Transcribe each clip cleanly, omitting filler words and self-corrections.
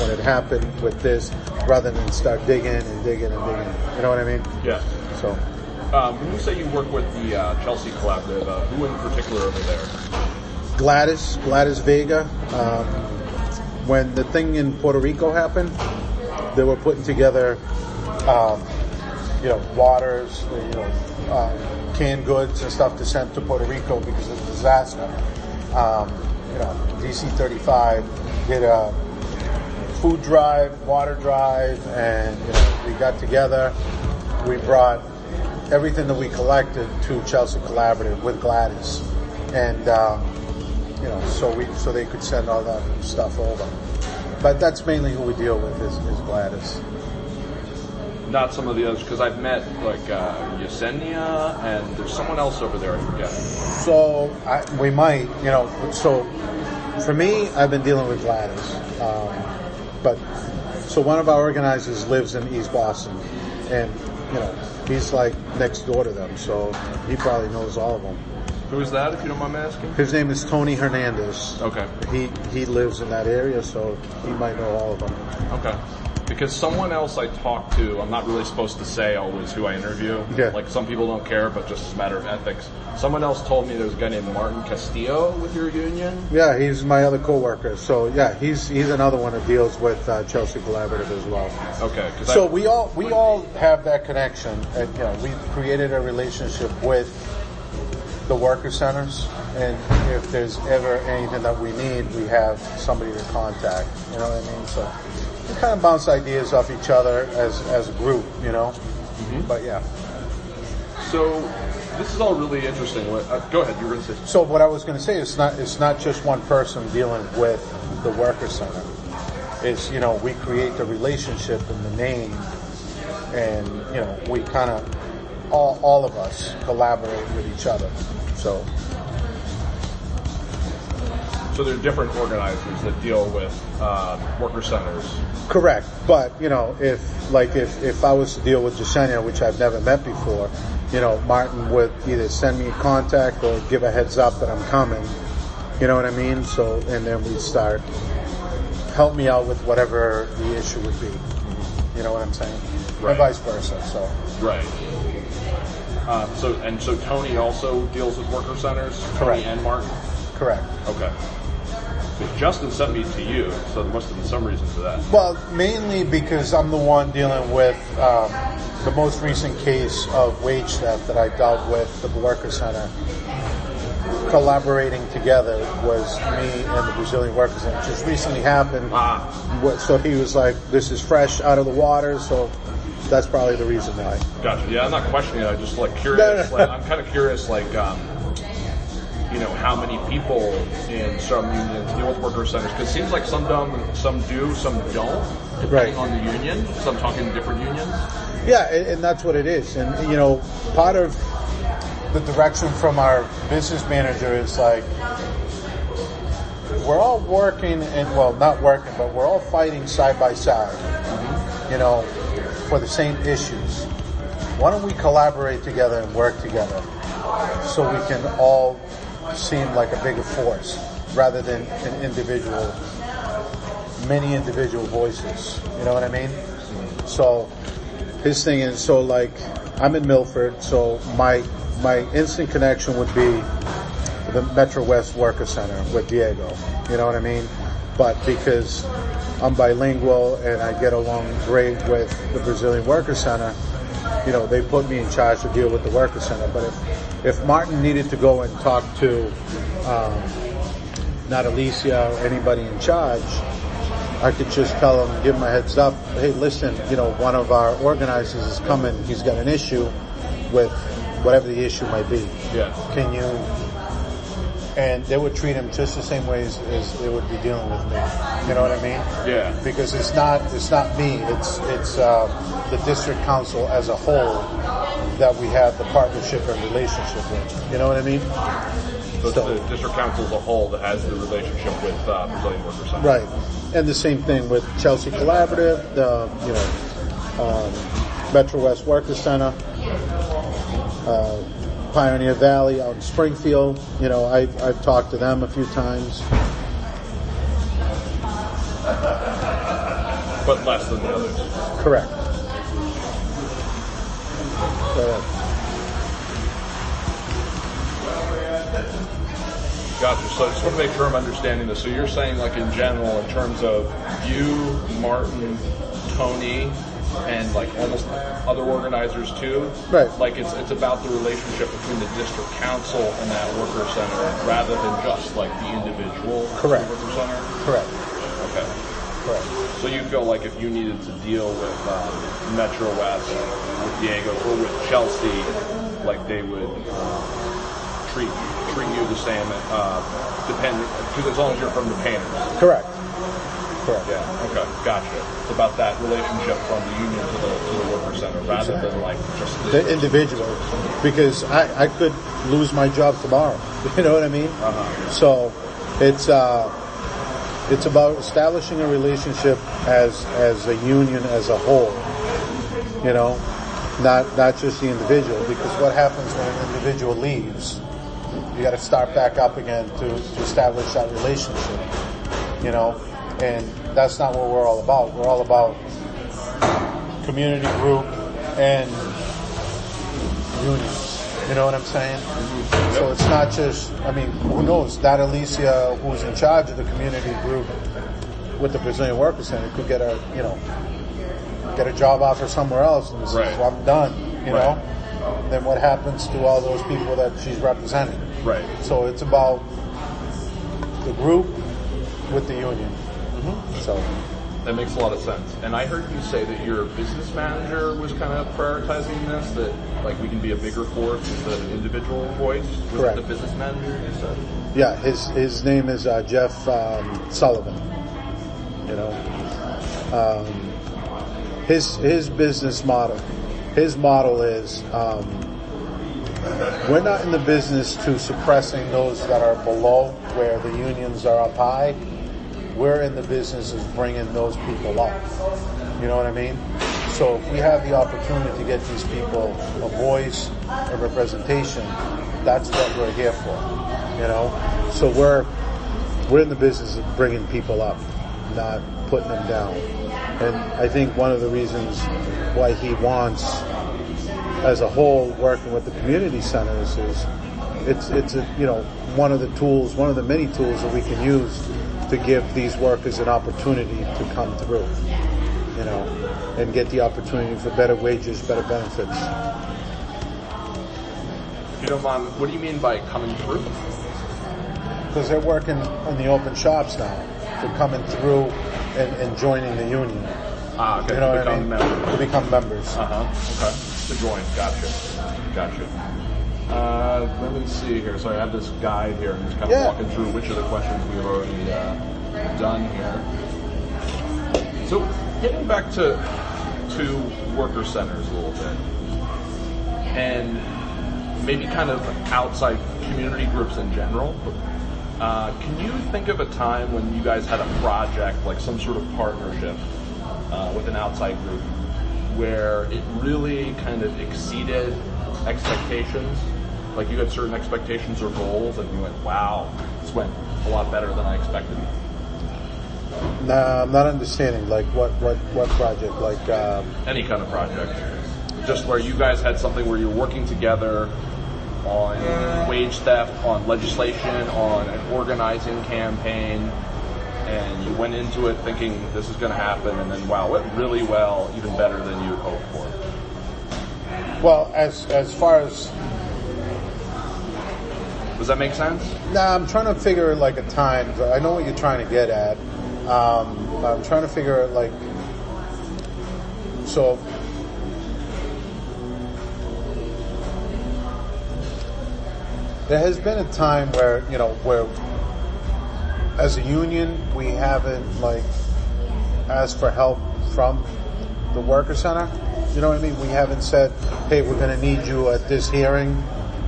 when it happened with this, rather than start digging and digging and digging. You know what I mean? Yeah. So, when you say you work with the Chelsea Collaborative, who in particular over there? Gladys Vega. When the thing in Puerto Rico happened, they were putting together, waters, canned goods and stuff to send to Puerto Rico because of the disaster. DC-35 did a food drive, water drive, and we got together. We brought everything that we collected to Chelsea Collaborative with Gladys, and so they could send all that stuff over. But that's mainly who we deal with is Gladys. Not some of the others, because I've met like Yesenia, and there's someone else over there, I forget. So we might, so for me, I've been dealing with Gladys. So one of our organizers lives in East Boston, and he's like next door to them, so he probably knows all of them. Who is that, if you don't mind me asking? His name is Tony Hernandez. Okay. He lives in that area, so he might know all of them. Okay. Because someone else I talked to, I'm not really supposed to say always who I interview. Yeah. Like some people don't care, but just as a matter of ethics. Someone else told me there's a guy named Martin Castillo with your union. Yeah, he's my other coworker. So yeah, he's another one that deals with Chelsea Collaborative as well. Okay. So we all have that connection, and we created a relationship with the worker centers, and if there's ever anything that we need, we have somebody to contact. You know what I mean? So we kind of bounce ideas off each other as a group, Mm-hmm. But yeah. So this is all really interesting. Go ahead. You were going to say. So what I was going to say is it's not just one person dealing with the worker center. It's we create the relationship and the name, and we kind of all of us collaborate with each other. So there are different organizers that deal with worker centers. Correct, but if I was to deal with Jasenia, which I've never met before, Martin would either send me a contact or give a heads up that I'm coming. You know what I mean? So and then we'd start help me out with whatever the issue would be. You know what I'm saying? Right. And vice versa. So right. So Tony also deals with worker centers. Correct. Tony and Martin. Correct. Okay. Because Justin sent me to you, so there must have been some reason for that. Well, mainly because I'm the one dealing with the most recent case of wage theft that I dealt with the worker center. Collaborating together was me and the Brazilian worker center. It just recently happened. So he was like, "This is fresh out of the water," so. That's probably the reason why. Gotcha. Yeah, I'm not questioning it. I'm just curious. No. I'm kind of curious, how many people in some unions deal with worker centers? Because it seems like some do, some don't, depending on the union. So I'm talking different unions. Yeah, and that's what it is. And part of the direction from our business manager is we're all working, not working, but we're all fighting side by side. Mm-hmm. For the same issues. Why don't we collaborate together and work together so we can all seem like a bigger force rather than many individual voices. You know what I mean? So his thing is, I'm in Milford, so my instant connection would be the Metro West Worker Center with Diego. You know what I mean? But because I'm bilingual and I get along great with the Brazilian Worker Center, they put me in charge to deal with the Worker Center. But if Martin needed to go and talk to not Alicia or anybody in charge, I could just tell him, give him a heads up, hey, listen, one of our organizers is coming, he's got an issue with whatever the issue might be. Yeah. Can you... And they would treat him just the same way as they would be dealing with me. You know what I mean? Yeah. Because it's not me. It's the district council as a whole that we have the partnership and relationship with. You know what I mean? So it's the district council as a whole that has the relationship with Brazilian Worker Center. Right. And the same thing with Chelsea Collaborative, the Metro West Worker Center. Pioneer Valley out in Springfield. I've talked to them a few times. But less than the others. Correct. Gotcha. So I just want to make sure I'm understanding this. So you're saying, like, in general, in terms of you, Martin, Tony, and like almost other organizers too. Right. Like it's about the relationship between the district council and that worker center rather than just like the individual Correct. worker center. Correct. Okay. Correct. So you feel like if you needed to deal with Metro West, with Diego, or with Chelsea, like they would treat you the same, depending, because as long as you're from the painters. Correct. Correct. Yeah. Okay. Gotcha. It's about that relationship from the union to the worker center, rather than like just the individual. Because I could lose my job tomorrow. You know what I mean? Uh-huh. So it's about establishing a relationship as a union as a whole. You know, not just the individual. Because what happens when an individual leaves? You got to start back up again to establish that relationship. You know. And that's not what we're all about. We're all about community group and unions. You know what I'm saying? Mm-hmm. So it's not just, I mean, who knows? That Alicia, who's in charge of the community group with the Brazilian Workers Center, could get a job offer somewhere else and says, right. well, I'm done, you know? Then what happens to all those people that she's representing? Right. So it's about the group with the union. Mm-hmm. So that makes a lot of sense. And I heard you say that your business manager was kind of prioritizing this, that like we can be a bigger force as an individual voice. Was Correct. it the business manager you said? Yeah, his name is Jeff Sullivan. You know, his business model. His model is we're not in the business to suppressing those that are below where the unions are up high. We're in the business of bringing those people up. You know what I mean? So if we have the opportunity to get these people a voice, a representation, that's what we're here for. You know? So we're in the business of bringing people up, not putting them down. And I think one of the reasons why he wants, as a whole, working with the community centers is it's one of the many tools that we can use to give these workers an opportunity to come through, you know, and get the opportunity for better wages, better benefits. If you don't mind, what do you mean by coming through? Because they're working in the open shops now. They're coming through and joining the union. Ah, okay. You know what I mean? Members. To become members. Okay. To join. Gotcha. Let me see here. So I have this guide here, and just kind of walking through which of the questions we've already done here. So getting back to worker centers a little bit, and maybe kind of outside community groups in general. Can you think of a time when you guys had a project, like some sort of partnership with an outside group, where it really kind of exceeded expectations? Like you had certain expectations or goals, and you went, "Wow, this went a lot better than I expected." Nah, I'm not understanding. Like what project? Like any kind of project, just where you guys had something where you're working together on wage theft, on legislation, on an organizing campaign, and you went into it thinking this is going to happen, and then wow, it went really well, even better than you had hoped for. Well, as far as. Does that make sense? Nah, I'm trying to figure like a time. I know what you're trying to get at. I'm trying to figure like. So. There has been a time where, where as a union, we haven't like asked for help from the worker center. You know what I mean? We haven't said, hey, we're going to need you at this hearing.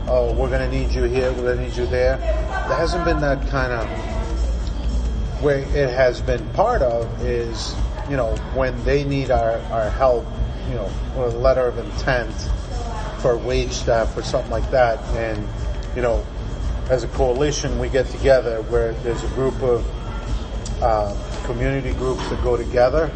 Oh, we're going to need you here, we're going to need you there. There hasn't been that kind of, where it has been part of is, when they need our help, or a letter of intent for wage staff or something like that. And, as a coalition, we get together where there's a group of community groups that go together